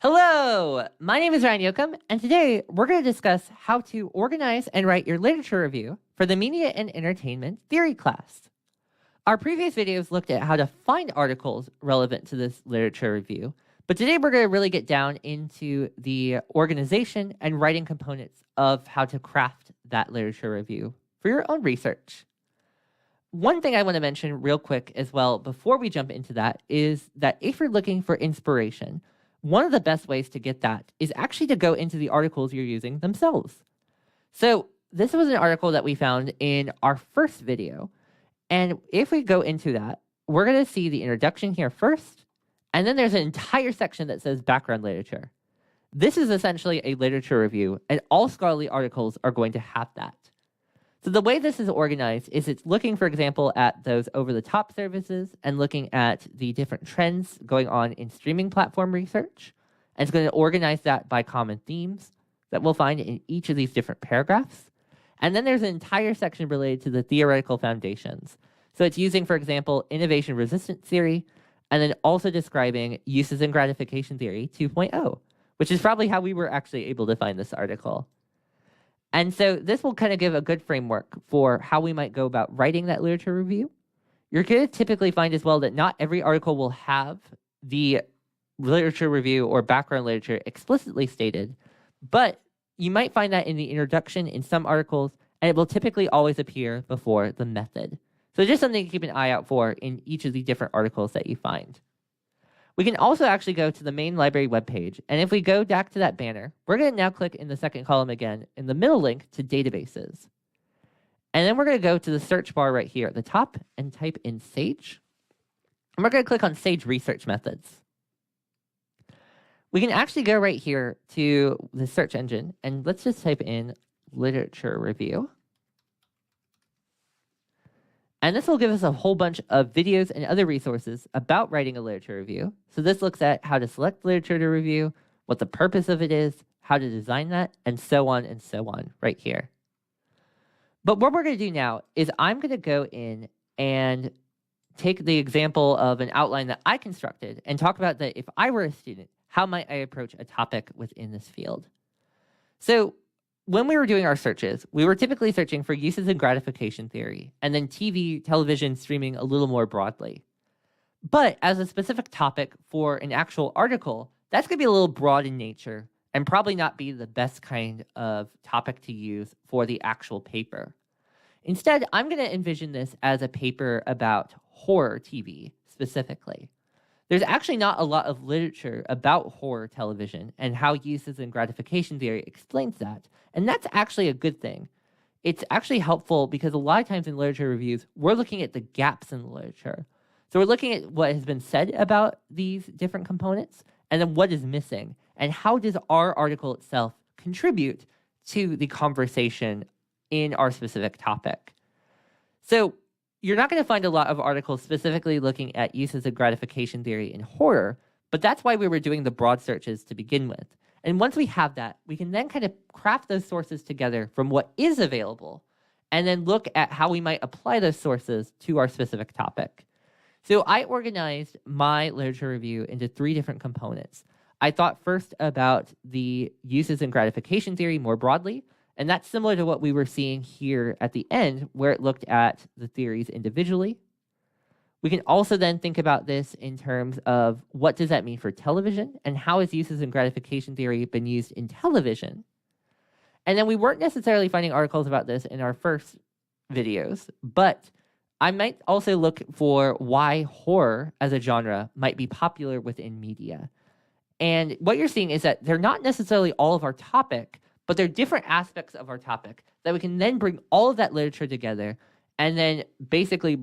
Hello, my name is Ryan Yoakum, and today we're going to discuss how to organize and write your literature review for the Media and Entertainment Theory class. Our previous videos looked at how to find articles relevant to this literature review, but today we're going to really get down into the organization and writing components of how to craft that literature review for your own research. One thing I want to mention real quick as well before we jump into that is that if you're looking for inspiration, one of the best ways to get that is actually to go into the articles you're using themselves. So this was an article that we found in our first video. And if we go into that, we're going to see the introduction here first. And then there's an entire section that says background literature. This is essentially a literature review, and all scholarly articles are going to have that. So the way this is organized is it's looking, for example, at those over-the-top services and looking at the different trends going on in streaming platform research. And it's going to organize that by common themes that we'll find in each of these different paragraphs. And then there's an entire section related to the theoretical foundations. So it's using, for example, innovation resistance theory, and then also describing uses and gratification theory 2.0, which is probably how we were actually able to find this article. And so this will kind of give a good framework for how we might go about writing that literature review. You're going to typically find as well that not every article will have the literature review or background literature explicitly stated, but you might find that in the introduction in some articles, and it will typically always appear before the method. So just something to keep an eye out for in each of the different articles that you find. We can also actually go to the main library webpage, and if we go back to that banner, we're going to now click in the second column again in the middle link to databases. And then we're going to go to the search bar right here at the top and type in Sage. And we're going to click on Sage Research Methods. We can actually go right here to the search engine, and let's just type in literature review. And this will give us a whole bunch of videos and other resources about writing a literature review. So this looks at how to select literature to review, what the purpose of it is, how to design that, and so on right here. But what we're going to do now is I'm going to go in and take the example of an outline that I constructed and talk about that if I were a student, how might I approach a topic within this field? So when we were doing our searches, we were typically searching for uses and gratification theory, and then television streaming a little more broadly. But as a specific topic for an actual article, that's going to be a little broad in nature and probably not be the best kind of topic to use for the actual paper. Instead, I'm going to envision this as a paper about horror TV specifically. There's actually not a lot of literature about horror television and how uses and gratification theory explains that. And that's actually a good thing. It's actually helpful because a lot of times in literature reviews, we're looking at the gaps in the literature. So we're looking at what has been said about these different components and then what is missing and how does our article itself contribute to the conversation in our specific topic. So you're not going to find a lot of articles specifically looking at uses of gratification theory in horror, but that's why we were doing the broad searches to begin with. And once we have that, we can then kind of craft those sources together from what is available and then look at how we might apply those sources to our specific topic. So I organized my literature review into 3 different components. I thought first about the uses and gratification theory more broadly, and that's similar to what we were seeing here at the end, where it looked at the theories individually. We can also then think about this in terms of what does that mean for television and how has uses and gratification theory been used in television. And then we weren't necessarily finding articles about this in our first videos, but I might also look for why horror as a genre might be popular within media. And what you're seeing is that they're not necessarily all of our topic, but they're different aspects of our topic that we can then bring all of that literature together and then basically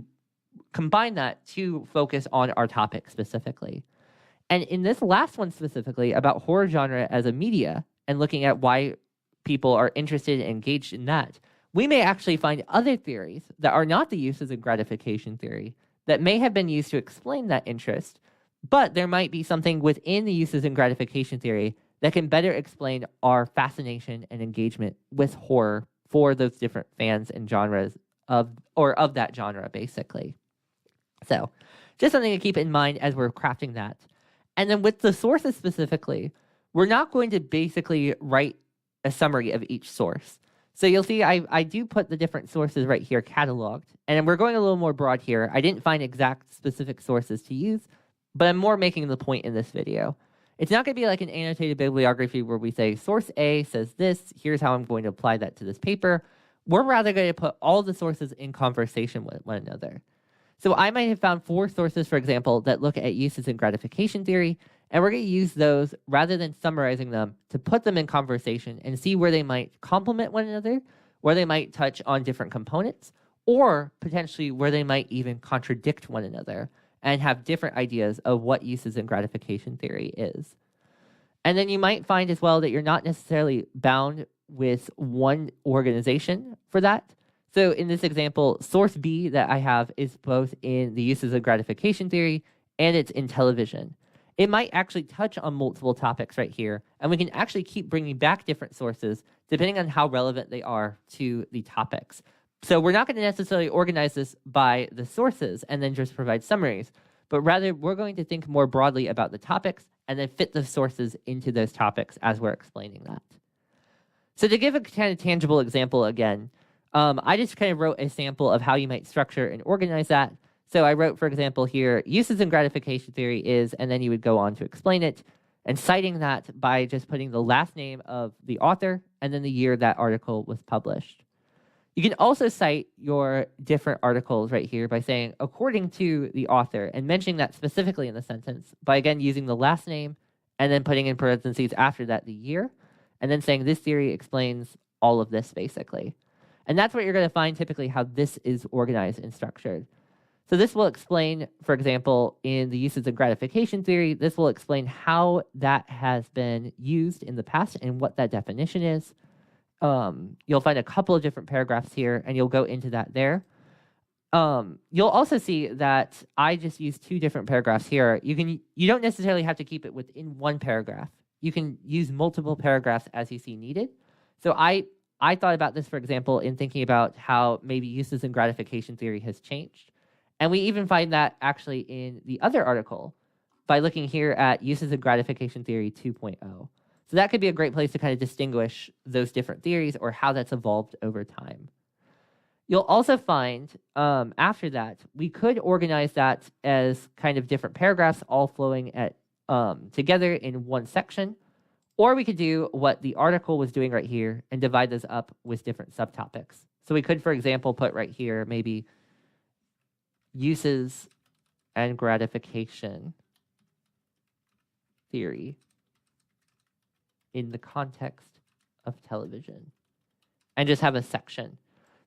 combine that to focus on our topic specifically. And in this last one specifically about horror genre as a media and looking at why people are interested and engaged in that, we may actually find other theories that are not the uses and gratification theory that may have been used to explain that interest, but there might be something within the uses and gratification theory that can better explain our fascination and engagement with horror for those different fans and genres of that genre, basically. So just something to keep in mind as we're crafting that. And then with the sources specifically, we're not going to basically write a summary of each source. So you'll see I do put the different sources right here cataloged, and we're going a little more broad here. I didn't find exact specific sources to use, but I'm more making the point in this video. It's not going to be like an annotated bibliography where we say source A says this, here's how I'm going to apply that to this paper. We're rather going to put all the sources in conversation with one another. So I might have found 4 sources, for example, that look at uses in gratification theory, and we're going to use those rather than summarizing them to put them in conversation and see where they might complement one another, where they might touch on different components, or potentially where they might even contradict one another and have different ideas of what uses in gratification theory is. And then you might find as well that you're not necessarily bound with one organization for that. So in this example, source B that I have is both in the uses of gratification theory and it's in television. It might actually touch on multiple topics right here, and we can actually keep bringing back different sources depending on how relevant they are to the topics. So we're not going to necessarily organize this by the sources and then just provide summaries, but rather we're going to think more broadly about the topics and then fit the sources into those topics as we're explaining that. So to give a kind of tangible example again, I just kind of wrote a sample of how you might structure and organize that. So I wrote, for example, here, uses in gratification theory is, and then you would go on to explain it, and citing that by just putting the last name of the author and then the year that article was published. You can also cite your different articles right here by saying, according to the author, and mentioning that specifically in the sentence by, again, using the last name and then putting in parentheses after that the year, and then saying this theory explains all of this, basically. And that's what you're going to find typically how this is organized and structured. So this will explain, for example, in the uses of gratification theory, this will explain how that has been used in the past and what that definition is. You'll find a couple of different paragraphs here, and you'll go into that there. You'll also see that I just used 2 different paragraphs here. You don't necessarily have to keep it within one paragraph. You can use multiple paragraphs as you see needed. So I thought about this, for example, in thinking about how maybe uses in gratification theory has changed. And we even find that actually in the other article by looking here at uses in gratification theory 2.0. So that could be a great place to kind of distinguish those different theories or how that's evolved over time. You'll also find after that, we could organize that as kind of different paragraphs all flowing at together in one section, or we could do what the article was doing right here and divide those up with different subtopics. So we could, for example, put right here maybe uses and gratification theory in the context of television and just have a section.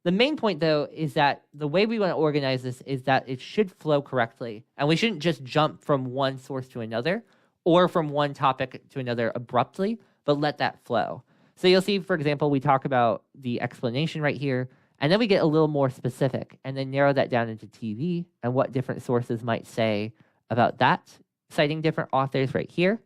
The main point, though, is that the way we want to organize this is that it should flow correctly, and we shouldn't just jump from one source to another or from one topic to another abruptly, but let that flow. So you'll see, for example, we talk about the explanation right here, and then we get a little more specific and then narrow that down into TV and what different sources might say about that, citing different authors right here.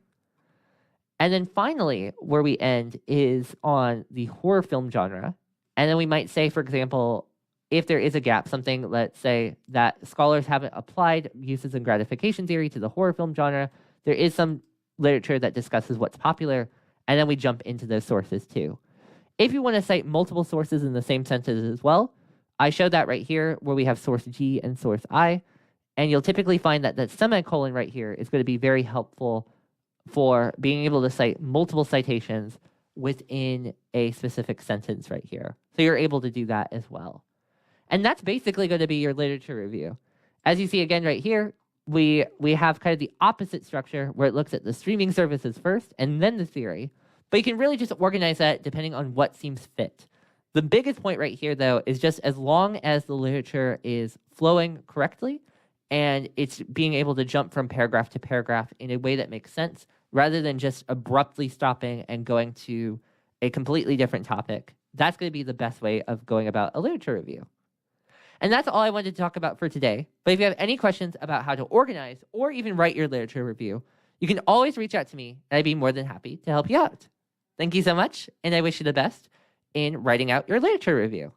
And then finally, where we end is on the horror film genre. And then we might say, for example, if there is a gap, something, let's say, that scholars haven't applied uses in gratification theory to the horror film genre, there is some literature that discusses what's popular, and then we jump into those sources too. If you want to cite multiple sources in the same sentence as well, I showed that right here where we have source G and source I, and you'll typically find that that semicolon right here is going to be very helpful for being able to cite multiple citations within a specific sentence right here. So you're able to do that as well. And that's basically going to be your literature review. As you see again right here, we have kind of the opposite structure where it looks at the streaming services first and then the theory. But you can really just organize that depending on what seems fit. The biggest point right here, though, is just as long as the literature is flowing correctly and it's being able to jump from paragraph to paragraph in a way that makes sense, rather than just abruptly stopping and going to a completely different topic, that's going to be the best way of going about a literature review. And that's all I wanted to talk about for today. But if you have any questions about how to organize or even write your literature review, you can always reach out to me, and I'd be more than happy to help you out. Thank you so much, and I wish you the best in writing out your literature review.